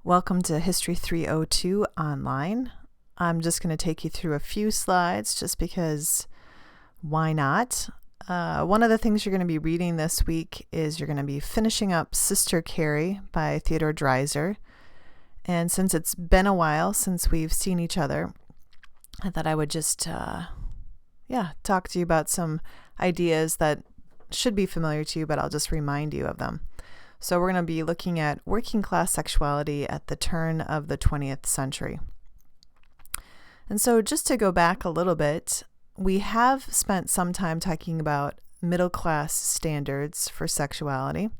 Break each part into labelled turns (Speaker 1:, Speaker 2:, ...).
Speaker 1: Welcome to History 302 online. I'm just going to take you through a few slides just because why not? One of the things you're going to be reading this week is you're going to be finishing up Sister Carrie by Theodore Dreiser. And since it's been a while since we've seen each other, I thought I would just talk to you about some ideas that should be familiar to you, but I'll just remind you of them. So we're going to be looking at working class sexuality at the turn of the 20th century. And so just to go back a little bit, we have spent some time talking about middle class standards for sexuality.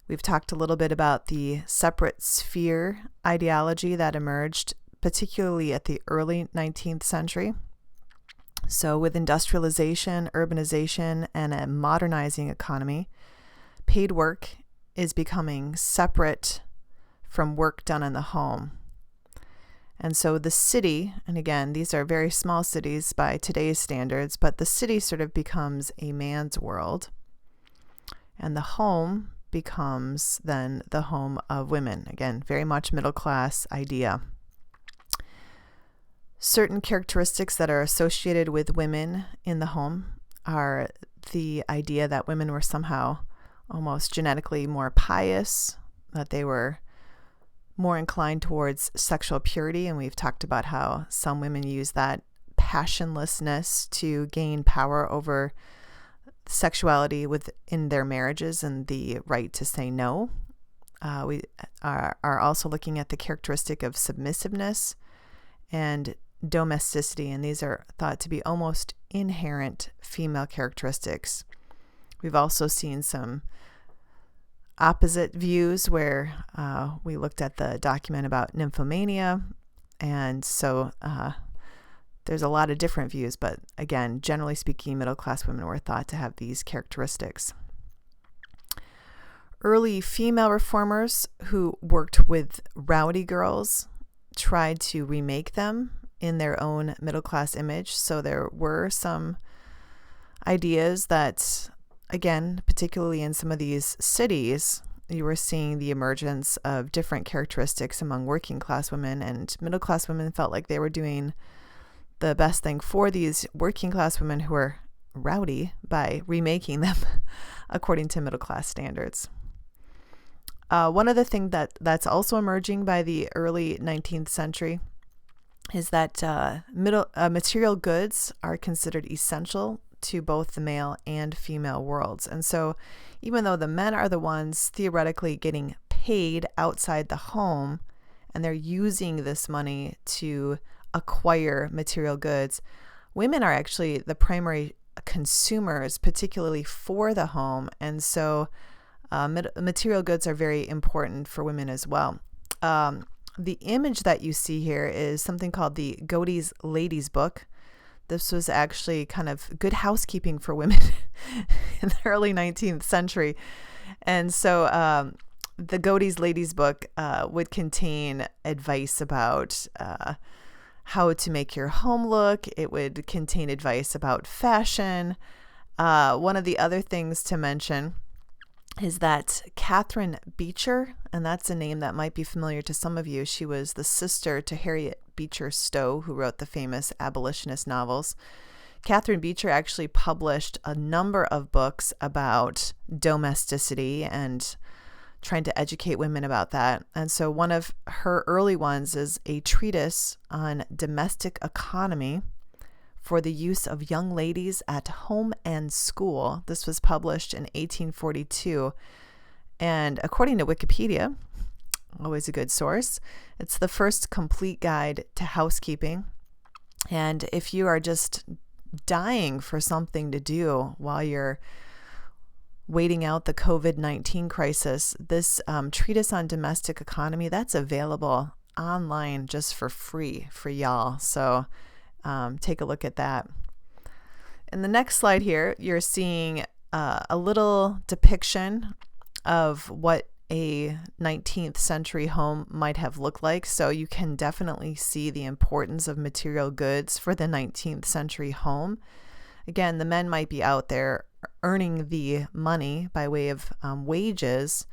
Speaker 1: We've talked a little bit about the separate sphere ideology that emerged, particularly at the early 19th century. So with industrialization, urbanization, and a modernizing economy, paid work is becoming separate from work done in the home. And so the city, and again, these are very small cities by today's standards, but the city sort of becomes a man's world. And the home becomes then the home of women. Again, very much middle class idea. Certain characteristics that are associated with women in the home are the idea that women were somehow almost genetically more pious, that they were more inclined towards sexual purity. And we've talked about how some women use that passionlessness to gain power over sexuality within their marriages and the right to say no. We are also looking at the characteristic of submissiveness and domesticity, and these are thought to be almost inherent female characteristics. We've also seen some opposite views where we looked at the document about nymphomania, and so there's a lot of different views, but again, generally speaking, middle-class women were thought to have these characteristics. Early female reformers who worked with rowdy girls tried to remake them in their own middle-class image, so there were some ideas that, again, particularly in some of these cities, you were seeing the emergence of different characteristics among working class women, and middle class women felt like they were doing the best thing for these working class women who were rowdy by remaking them according to middle class standards. One other thing that's also emerging by the early 19th century is that material goods are considered essential to both the male and female worlds. And so even though the men are the ones theoretically getting paid outside the home and they're using this money to acquire material goods, women are actually the primary consumers, particularly for the home. And so material goods are very important for women as well. The image that you see here is something called the Godey's Ladies Book. This was actually kind of good housekeeping for women in the early 19th century. And so the Godey's Ladies Book would contain advice about how to make your home look. It would contain advice about fashion. One of the other things to mention is that Catherine Beecher, and that's a name that might be familiar to some of you. She was the sister to Harriet Beecher Stowe, who wrote the famous abolitionist novels. Catherine Beecher actually published a number of books about domesticity and trying to educate women about that. And so one of her early ones is a treatise on domestic economy for the use of young ladies at home and school. This was published in 1842. And according to Wikipedia, always a good source, it's the first complete guide to housekeeping. And if you are just dying for something to do while you're waiting out the COVID-19 crisis, this treatise on domestic economy, that's available online just for free for y'all. So take a look at that. In the next slide here, you're seeing a little depiction of what a 19th century home might have looked like. So you can definitely see the importance of material goods for the 19th century home. Again, the men might be out there earning the money by way of wages,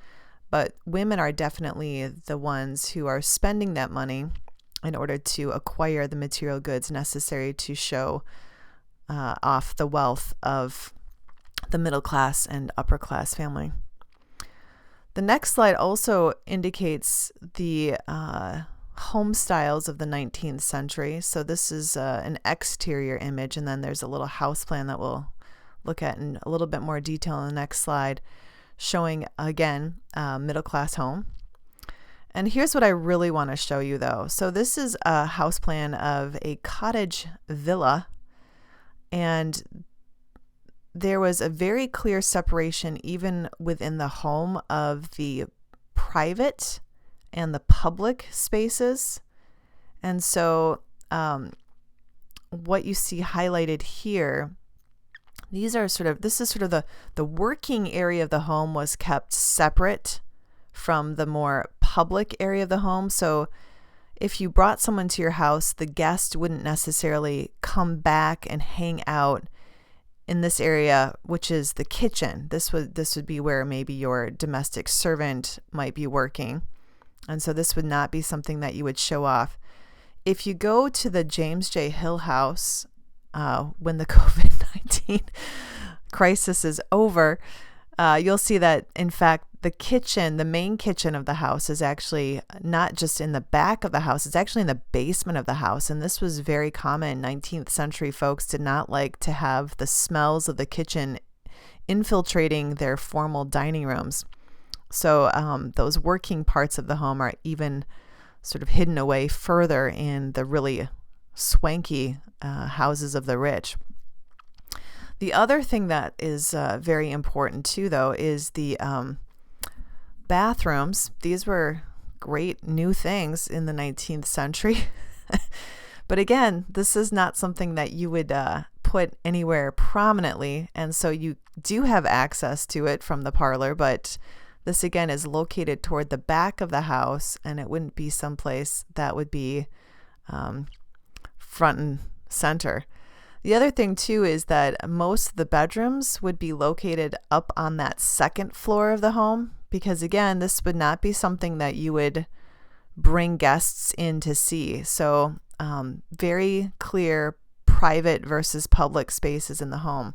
Speaker 1: but women are definitely the ones who are spending that money in order to acquire the material goods necessary to show off the wealth of the middle class and upper class family. The next slide also indicates the home styles of the 19th century. So this is an exterior image, and then there's a little house plan that we'll look at in a little bit more detail in the next slide, showing again middle class home. And here's what I really want to show you though. So this is a house plan of a cottage villa, and there was a very clear separation even within the home of the private and the public spaces. And so what you see highlighted here, this is sort of the working area of the home was kept separate from the more public area of the home. So if you brought someone to your house, the guest wouldn't necessarily come back and hang out in this area, which is the kitchen. This would be where maybe your domestic servant might be working. And so this would not be something that you would show off. If you go to the James J. Hill house, when the COVID-19 crisis is over, you'll see that, in fact, the main kitchen of the house is actually not just in the back of the house, it's actually in the basement of the house. And this was very common. 19th century folks did not like to have the smells of the kitchen infiltrating their formal dining rooms. So those working parts of the home are even sort of hidden away further in the really swanky houses of the rich. The other thing that is very important too, though, is the bathrooms. These were great new things in the 19th century. But again, this is not something that you would put anywhere prominently. And so you do have access to it from the parlor, but this again is located toward the back of the house, and it wouldn't be someplace that would be front and center. The other thing too is that most of the bedrooms would be located up on that second floor of the home, because again, this would not be something that you would bring guests in to see. So very clear private versus public spaces in the home.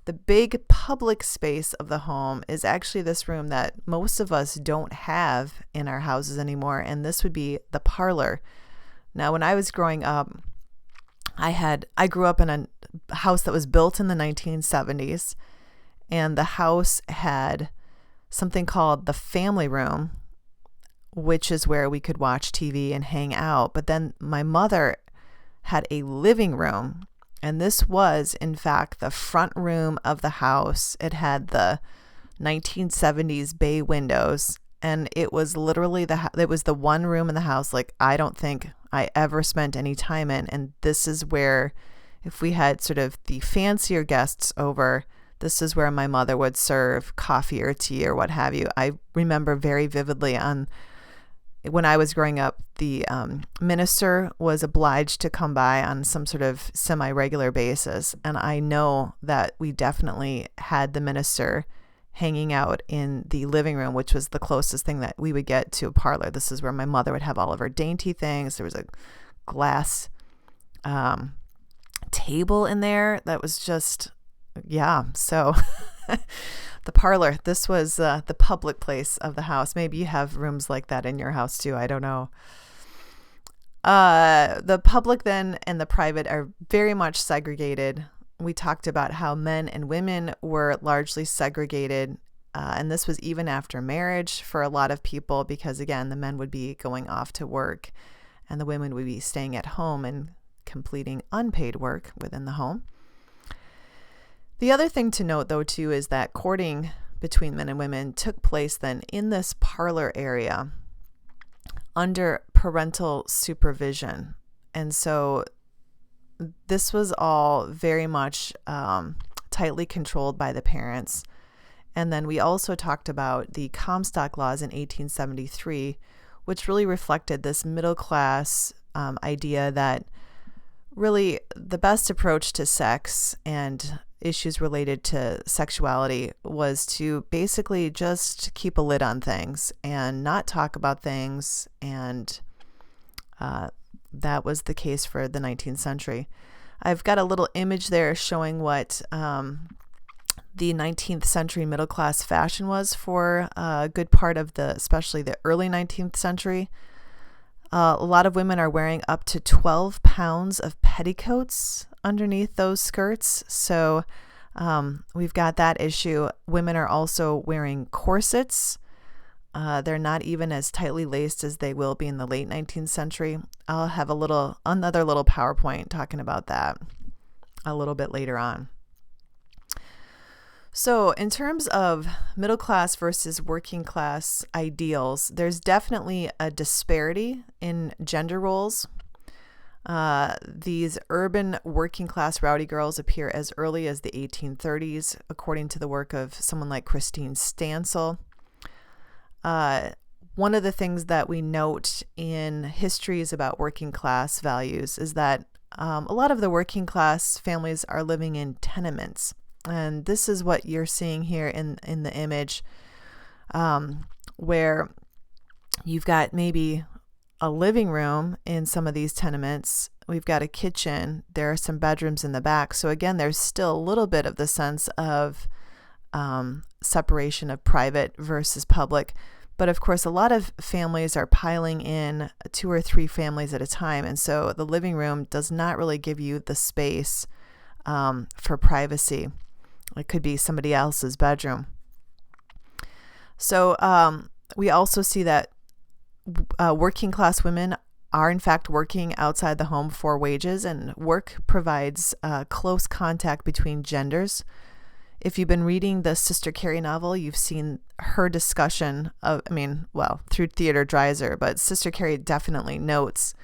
Speaker 1: The big public space of the home is actually this room that most of us don't have in our houses anymore, and this would be the parlor. Now, when I was growing up, I grew up in a house that was built in the 1970s, and the house had something called the family room, which is where we could watch TV and hang out. But then my mother had a living room, and this was, in fact, the front room of the house. It had the 1970s bay windows, and it was literally it was the one room in the house like I don't think I ever spent any time in. And this is where, if we had sort of the fancier guests over, this is where my mother would serve coffee or tea or what have you. I remember very vividly when I was growing up, the minister was obliged to come by on some sort of semi-regular basis. And I know that we definitely had the minister hanging out in the living room, which was the closest thing that we would get to a parlor. This is where my mother would have all of her dainty things. There was a glass table in there that was just, yeah. So the parlor, this was the public place of the house. Maybe you have rooms like that in your house too. I don't know. The public then and the private are very much segregated. We talked about how men and women were largely segregated. And this was even after marriage for a lot of people, because again, the men would be going off to work and the women would be staying at home and completing unpaid work within the home. The other thing to note, though, too, is that courting between men and women took place then in this parlor area under parental supervision. And so this was all very much tightly controlled by the parents. And then we also talked about the Comstock laws in 1873, which really reflected this middle class idea that really the best approach to sex and issues related to sexuality was to basically just keep a lid on things and not talk about things. And that was the case for the 19th century. I've got a little image there showing what the 19th century middle class fashion was for a good part of especially the early 19th century. A lot of women are wearing up to 12 pounds of petticoats underneath those skirts. So we've got that issue. Women are also wearing corsets. They're not even as tightly laced as they will be in the late 19th century. I'll have another little PowerPoint talking about that a little bit later on. So in terms of middle class versus working class ideals, there's definitely a disparity in gender roles. These urban working class rowdy girls appear as early as the 1830s, according to the work of someone like Christine Stansel. One of the things that we note in histories about working class values is that a lot of the working class families are living in tenements. And this is what you're seeing here in the image, where you've got maybe a living room in some of these tenements. We've got a kitchen. There are some bedrooms in the back. So again, there's still a little bit of the sense of separation of private versus public. But of course, a lot of families are piling in 2 or 3 families at a time. And so the living room does not really give you the space for privacy. It could be somebody else's bedroom. So we also see that working class women are in fact working outside the home for wages, and work provides close contact between genders. If you've been reading the Sister Carrie novel, you've seen her discussion of, through Theodore Dreiser, but Sister Carrie definitely notes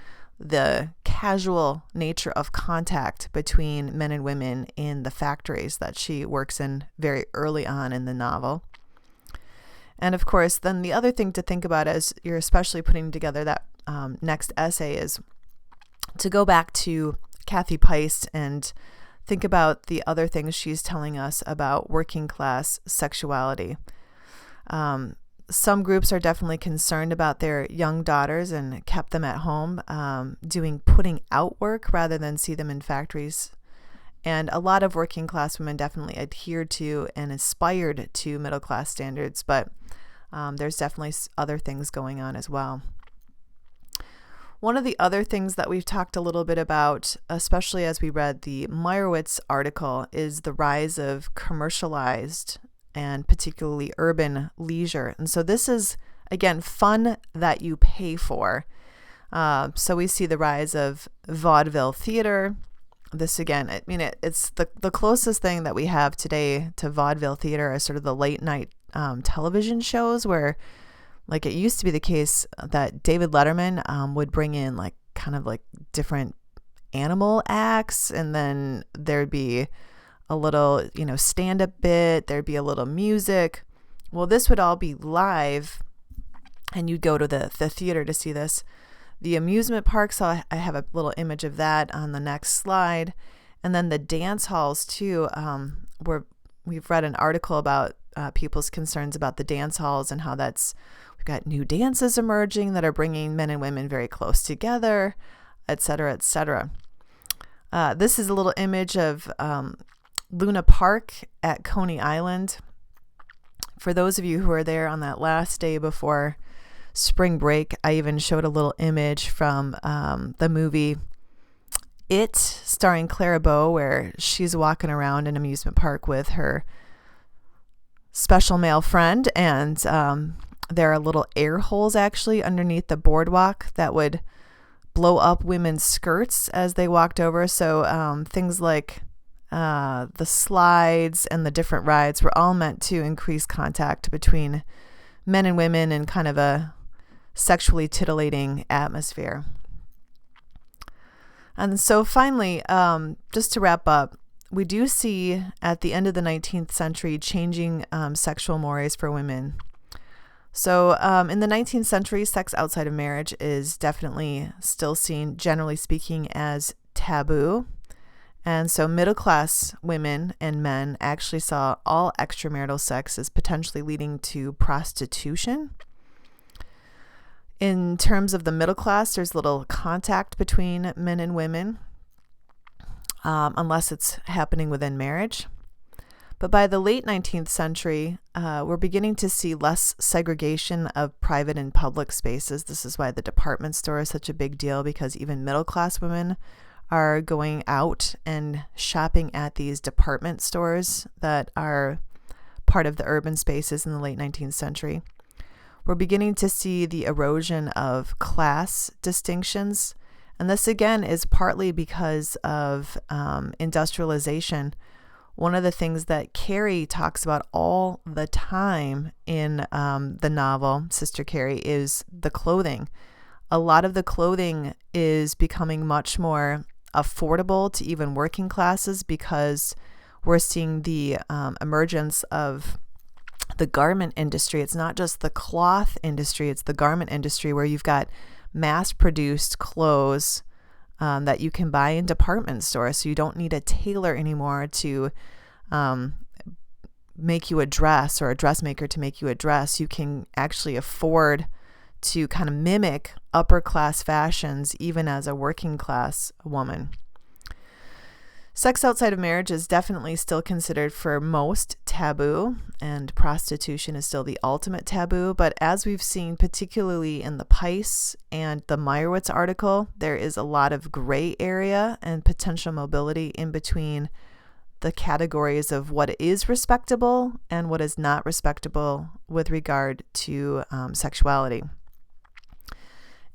Speaker 1: the casual nature of contact between men and women in the factories that she works in very early on in the novel. And of course, then the other thing to think about as you're especially putting together that next essay is to go back to Kathy Peist and think about the other things she's telling us about working class sexuality. Some groups are definitely concerned about their young daughters and kept them at home doing putting out work rather than see them in factories. And a lot of working class women definitely adhered to and aspired to middle class standards, but there's definitely other things going on as well. One of the other things that we've talked a little bit about, especially as we read the Meyerowitz article, is the rise of commercialized and particularly urban leisure. And so this is, again, fun that you pay for. So we see the rise of vaudeville theater. This, again, it's the closest thing that we have today to vaudeville theater is sort of the late night television shows where, like, it used to be the case that David Letterman would bring in kind of different animal acts, and then there'd be a little, stand-up bit, there'd be a little music. Well, this would all be live, and you'd go to the theater to see this. The amusement parks, I have a little image of that on the next slide. And then the dance halls, too, where we've read an article about people's concerns about the dance halls and how we've got new dances emerging that are bringing men and women very close together, et cetera, et cetera. This is a little image of Luna Park at Coney Island. For those of you who are there on that last day before spring break, I even showed a little image from the movie It, starring Clara Bow, where she's walking around an amusement park with her special male friend, and there are little air holes actually underneath the boardwalk that would blow up women's skirts as they walked over. So things like the slides and the different rides were all meant to increase contact between men and women in kind of a sexually titillating atmosphere. And so finally, just to wrap up, we do see at the end of the 19th century changing sexual mores for women. So in the 19th century, sex outside of marriage is definitely still seen, generally speaking, as taboo. And so middle class women and men actually saw all extramarital sex as potentially leading to prostitution. In terms of the middle class, there's little contact between men and women, unless it's happening within marriage. But by the late 19th century, we're beginning to see less segregation of private and public spaces. This is why the department store is such a big deal, because even middle class women are going out and shopping at these department stores that are part of the urban spaces in the late 19th century. We're beginning to see the erosion of class distinctions. And this, again, is partly because of industrialization. One of the things that Carrie talks about all the time in the novel, Sister Carrie, is the clothing. A lot of the clothing is becoming much more affordable to even working classes because we're seeing the emergence of the garment industry. It's not just the cloth industry, it's the garment industry where you've got mass-produced clothes that you can buy in department stores. So you don't need a tailor anymore to make you a dress, or a dressmaker to make you a dress. You can actually afford to kind of mimic upper class fashions even as a working class woman. Sex outside of marriage is definitely still considered for most taboo, and prostitution is still the ultimate taboo. But as we've seen, particularly in the Pice and the Meyerowitz article, there is a lot of gray area and potential mobility in between the categories of what is respectable and what is not respectable with regard to sexuality.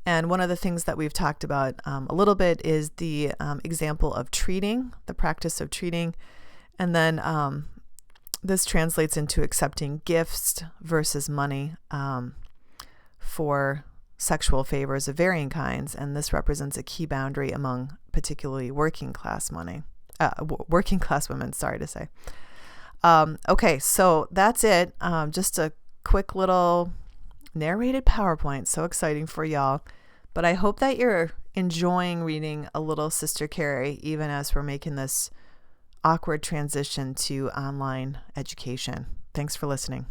Speaker 1: And one of the things that we've talked about a little bit is the example of treating, the practice of treating. And then this translates into accepting gifts versus money for sexual favors of varying kinds. And this represents a key boundary among particularly working class women, sorry to say. Okay, so that's it. Just a quick little narrated PowerPoint. So exciting for y'all. But I hope that you're enjoying reading a little Sister Carrie, even as we're making this awkward transition to online education. Thanks for listening.